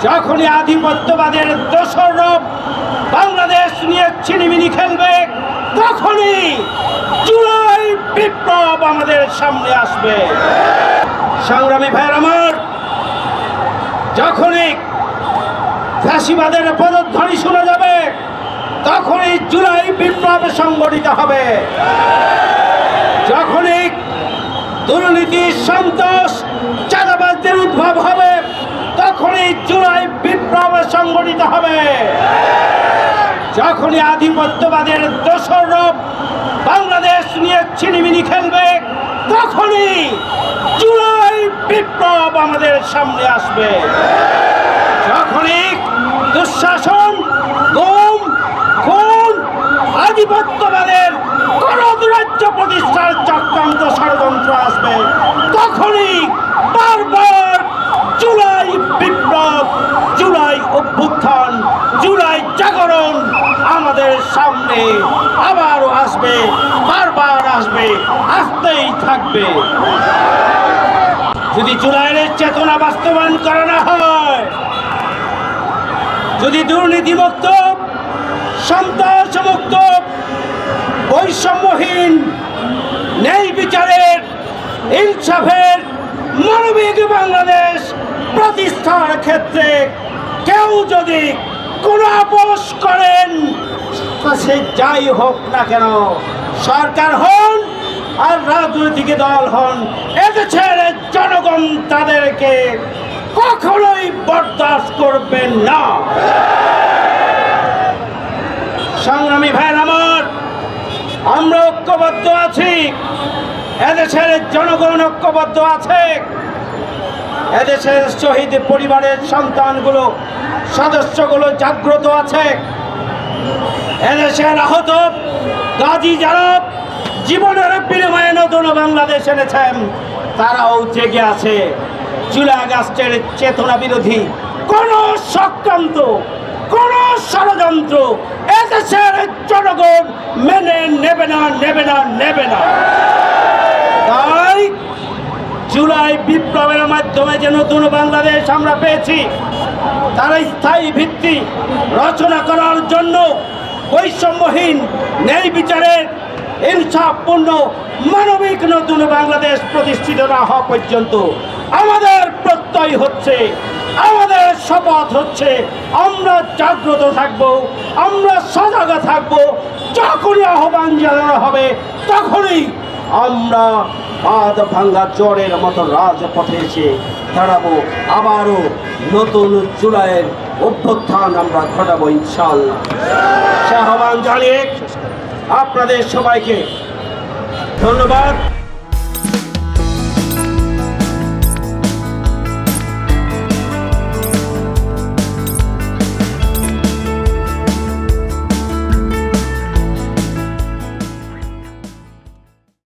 যখনই আধিপত্যবাদের দোসররা বাংলাদেশ নিয়ে ছিনিমিনি খেলবে, তখনই জুলাই বিপ্লব আমাদের সামনে আসবে। সংগ্রামী ভাইয়ের আমার, যখনই ফ্যাসিবাদের পদধ্বনি শোনা যাবে, তখনই জুলাই বিপ্লব সংগঠিত হবে। যখনই দুর্নীতি, সন্ত্রাস, চাঁদাবাজদের উদ্ভব হবে, তখনই জুলাই বিপ্লব সংগঠিত হবে। যখনই আধিপত্যবাদের দোসররা বাংলাদেশ নিয়ে ছিনিমিনি খেলবে, তখনই জুলাই বিপ্লব আমাদের সামনে আসবে। যখনই দুঃশাসন, গুম, খুন, আধিপত্যবাদের গণরাজ্য প্রতিষ্ঠার চক্রান্ত ষড়যন্ত্র আসবে, তখনই বারবার জুলাই বিপ্লব, জুলাই অভ্যুত্থান, জুলাই জাগরণ আমাদের সামনে আবারও আসবে, বারবার আসবে, আসতেই থাকবে। যদি জুলাইয়ের চেতনা বাস্তবায়ন করা না হয়, যদি দুর্নীতিমুক্ত, সন্ত্রাসমুক্ত, বৈষম্যহীন, ন্যায় বিচারের, ইনসাফের, মানবিক বাংলাদেশ প্রতিষ্ঠার ক্ষেত্রে কেউ যদি কোনো আপোষ করেন, সে যাই হোক না কেন, সরকার হন আর রাজনৈতিক দল হন, এদেশের জনগণ তাদেরকে কখনোই বরদাস্ত করবেন না। সংগ্রামী ভাইয়ের আমার, আমরা ঐক্যবদ্ধ আছি, এদেশের জনগণ ঐক্যবদ্ধ আছে। এদেশের শহীদ পরিবারের সন্তানগুলো, সদস্যগুলো জাগ্রত আছে। এদেশের আহত গাজী যারা জীবনের বিনিময়ে নতুন বাংলাদেশ এনেছেন, তারাও জেগে আছে। জুলাই আগস্টের চেতনা বিরোধী কোন চক্রান্ত, কোন ষড়যন্ত্র এদেশের জনগণ মেনে নেবে না, নেবে না, নেবে না। তাই জুলাই বিপ্লবের মাধ্যমে যে নতুন বাংলাদেশ আমরা পেয়েছি, তার স্থায়ী ভিত্তি রচনা করার জন্য বৈষম্যহীন, ন্যায় বিচারের, ইনসাফপূর্ণ, মানবিক নতুন বাংলাদেশ প্রতিষ্ঠিত না হওয়া পর্যন্ত আমাদের প্রত্যয় হচ্ছে, আমাদের শপথ হচ্ছে, আমরা জাগ্রত থাকব, আমরা সজাগ থাকব। যখনই আহ্বান জানানো হবে, তখনই আমরা বাঁধ ভাঙ্গা জ্বরের মতো রাজপথে এসে দাঁড়াবো। আবারও নতুন জুলাইয়ের অভ্যুত্থান আমরা ঘটাবো ইনশাআল্লাহ। সে আহ্বান জানিয়ে আপনাদের সবাইকে ধন্যবাদ।